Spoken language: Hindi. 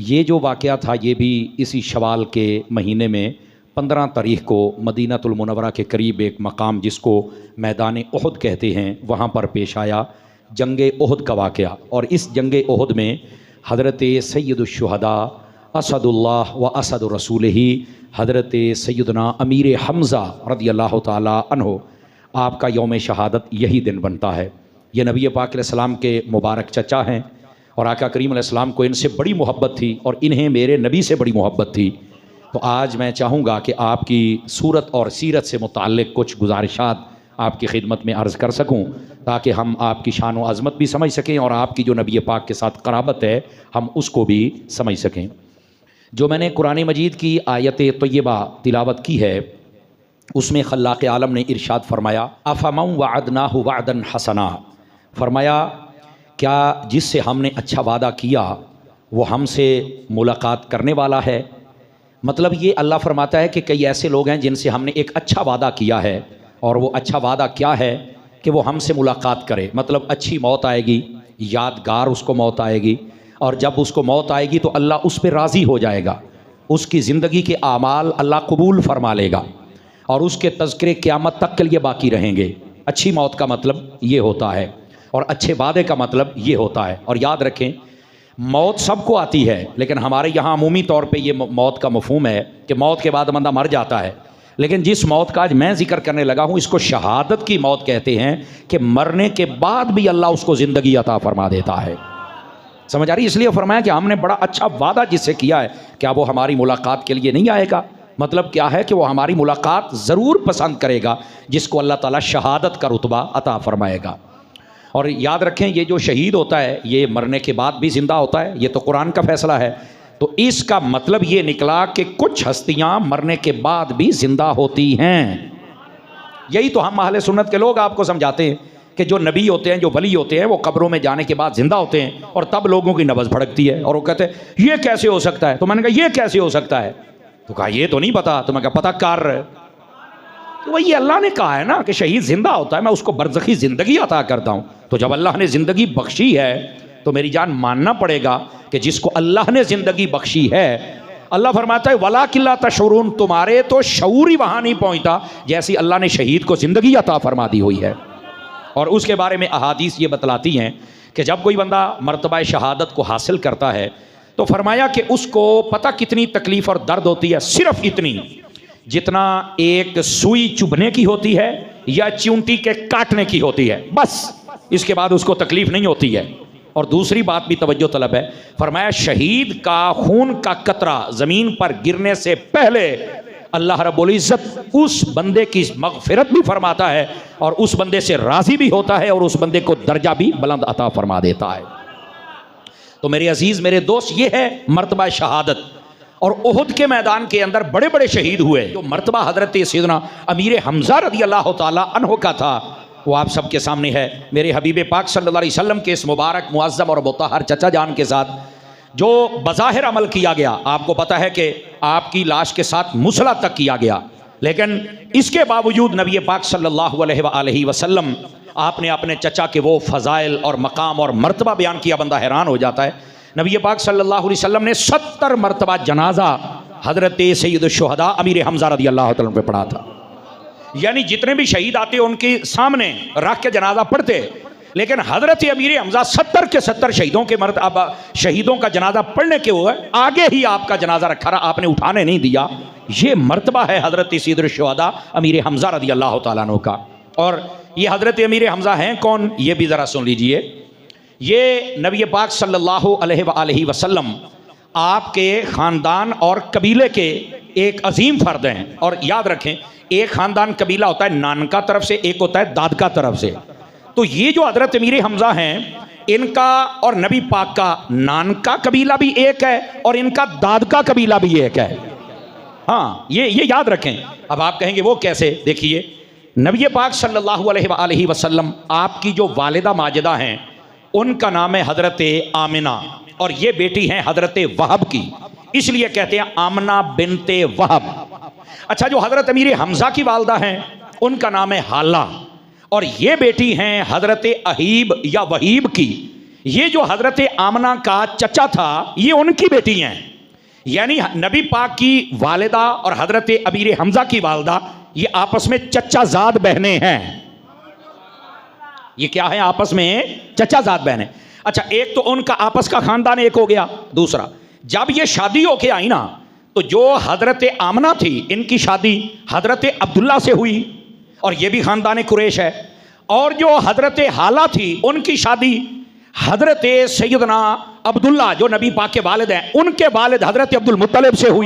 ये जो वाक़या था ये भी इसी शवाल के महीने में 15 तारीख को मदीनतुल मुनव्वरा के करीब एक मकाम जिसको मैदान उहद कहते हैं वहाँ पर पेश आया जंग उहद का वाक़या। और इस जंग उहद में हज़रत सय्यदुश्शुहदा असदुल्लाह व असद रसूल ही हज़रत सैयदना अमीर हमज़ा रज़ियल्लाहु ताला अन्हो आपका यौम शहादत यही दिन बनता है। ये नबी पाक अलैहिस्सलाम के मुबारक चचा हैं और आका करीम अलैहिस्सलाम को इनसे बड़ी मोहब्बत थी और इन्हें मेरे नबी से बड़ी मोहब्बत थी। तो आज मैं चाहूँगा कि आपकी सूरत और सीरत से मुताल्लिक़ कुछ गुजारिशात आपकी खिदमत में अर्ज़ कर सकूँ ताकि हम आपकी शान व अज़मत भी समझ सकें और आपकी जो नबी पाक के साथ क़राबत है हम उसको भी समझ सकें। जो मैंने कुरान मजीद की आयत तय्यबा तिलावत की है उसमें खल्लाक़ आलम ने इरशाद फरमाया अफ़मन वअदनाहु वअदन हसना, फरमाया क्या जिससे हमने अच्छा वादा किया वो हमसे मुलाकात करने वाला है। मतलब ये अल्लाह फरमाता है कि कई ऐसे लोग हैं जिनसे हमने एक अच्छा वादा किया है और वो अच्छा वादा क्या है कि वो हमसे मुलाकात करे। मतलब अच्छी मौत आएगी, यादगार उसको मौत आएगी और जब उसको मौत आएगी तो अल्लाह उस पर राज़ी हो जाएगा, उसकी ज़िंदगी के आमाल अल्लाह कबूल फरमा लेगा और उसके तज़किरे क़यामत तक के लिए बाकी रहेंगे। अच्छी मौत का मतलब ये होता है और अच्छे वादे का मतलब ये होता है। और याद रखें मौत सबको आती है लेकिन हमारे यहाँ अमूमी तौर पे ये मौत का मफ़हूम है कि मौत के बाद बंदा मर जाता है, लेकिन जिस मौत का आज मैं जिक्र करने लगा हूँ इसको शहादत की मौत कहते हैं कि मरने के बाद भी अल्लाह उसको ज़िंदगी अता फरमा देता है। समझ आ रही? इसलिए फरमाया कि हमने बड़ा अच्छा वादा जिससे किया है क्या वो हमारी मुलाकात के लिए नहीं आएगा। मतलब क्या है कि वो हमारी मुलाकात ज़रूर पसंद करेगा जिसको अल्लाह ताला शहादत का रुतबा अता फरमाएगा। और याद रखें ये जो शहीद होता है ये मरने के बाद भी ज़िंदा होता है, ये तो कुरान का फ़ैसला है। तो इसका मतलब ये निकला कि कुछ हस्तियाँ मरने के बाद भी ज़िंदा होती हैं। यही तो हम अहले सुन्नत के लोग आपको समझाते हैं कि जो नबी होते हैं, जो वली होते हैं, वो कब्रों में जाने के बाद ज़िंदा होते हैं और तब लोगों की नब्ज़ भड़कती है और वो कहते हैं ये कैसे हो सकता है। तो मैंने कहा ये कैसे हो सकता है, तो कहा ये तो नहीं पता। तो मैं कहा पता कर, तो वही अल्लाह ने कहा है ना कि शहीद जिंदा होता है, मैं उसको बरज़खी ज़िंदगी अता करता हूँ। तो जब अल्लाह ने ज़िंदगी बख्शी है तो मेरी जान मानना पड़ेगा कि जिसको अल्लाह ने ज़िंदगी बख्शी है, अल्लाह फरमाता है वलाकिल्ला तशऊरून, तुम्हारे तो शऊर ही वहाँ नहीं पहुँचता जैसी अल्लाह ने शहीद को ज़िंदगी अता फरमा दी हुई है। और उसके बारे में अहादीस ये बतलाती हैं कि जब कोई बंदा मर्तबा शहादत को हासिल करता है तो फरमाया कि उसको पता कितनी तकलीफ़ और दर्द होती है, सिर्फ इतनी जितना एक सुई चुभने की होती है या चींटी के काटने की होती है, बस इसके बाद उसको तकलीफ नहीं होती है। और दूसरी बात भी तवज्जो तलब है, फरमाया शहीद का खून का कतरा ज़मीन पर गिरने से पहले अल्लाह रब्बुल इज़्ज़त उस बंदे की मग़फ़िरत भी फरमाता है और उस बंदे से राज़ी भी होता है और उस बंदे को दर्जा भी बुलंद अता फरमा देता है। तो मेरे अजीज़ मेरे दोस्त, ये है मर्तबा शहादत। और उहद के मैदान के अंदर बड़े बड़े शहीद हुए। जो मर्तबा हज़रत सैयदना अमीर हमज़ा रज़ियल्लाहु ताला अन्हु का था वो आप सबके सामने है। मेरे हबीब पाक सल्लल्लाहु अलैहि वसल्लम के इस मुबारक मुअज़्ज़म और मुतहहर चचा जान के साथ जो बज़ाहिर अमल किया गया, आपको पता है कि आपकी लाश के साथ मुसला तक किया गया, लेकिन इसके बावजूद नबी पाक सल्लल्लाहु अलैहि वसल्लम आपने अपने चचा के वो फ़ज़ाइल और मकाम और मर्तबा बयान किया, बंदा हैरान हो जाता है। नबी पाक सल्लल्लाहु अलैहि वसल्लम ने 70 मरतबा जनाजा हज़रत सैयदुश्शुहदा अमीर हमज़ा रज़ियल्लाहु तआला पे पढ़ा था। यानी जितने भी शहीद आते उनके सामने रख के जनाजा पढ़ते, लेकिन हज़रत अमीर हमज़ा 70 के 70 शहीदों के शहीदों का जनाजा पढ़ने के हुए आगे ही आपका जनाजा रखा रहा, आपने उठाने नहीं दिया। ये मरतबा है हज़रत सैयदुश्शुहदा अमीर हमज़ा रज़ियल्लाहु तआला अन्हु का। और ये हज़रत अमीर हमज़ा हैं कौन, ये भी ज़रा सुन लीजिए। ये नबी पाक सल्लल्लाहु अलैहि वसल्लम आपके ख़ानदान और कबीले के एक अजीम फ़र्द हैं। और याद रखें एक ख़ानदान कबीला होता है नानका तरफ से, एक होता है दादका तरफ से। तो ये जो हज़रत अमीर हमज़ा हैं इनका और नबी पाक का नानका कबीला भी एक है और इनका दादका कबीला भी एक है। हाँ, ये याद रखें। अब आप कहेंगे वो कैसे, देखिए नबी पाक सल्लल्लाहु अलैहि वसल्लम आपकी जो वालिदा माजिदा हैं उनका नाम है हज़रत आमिना और ये बेटी हैं हज़रत वहब की, इसलिए कहते हैं आमना बिनते वहब। अच्छा, जो हज़रत अमीर हमज़ा की वालदा हैं उनका नाम है हाला और ये बेटी हैं हज़रत अहीब या वहीब की, ये जो हजरत आमना का चचा था ये उनकी बेटी हैं, यानी नबी पाक की वालिदा और हजरत अमीर हमजा की वालिदा ये आपस में चचाजाद बहनें हैं। ये क्या है, आपस में चचाजाद बहनें। अच्छा, एक तो उनका आपस का खानदान एक हो गया। दूसरा, जब ये शादी होके आई ना तो जो हजरत आमना थी इनकी शादी हजरत अब्दुल्ला से हुई और ये भी खानदान कुरैश है, और जो हजरत हाला थी उनकी शादी हजरत सैयदना अब्दुल्ला जो नबी पाक के वालिद हैं उनके वालिद हजरत अब्दुल मुत्तलिब से हुई।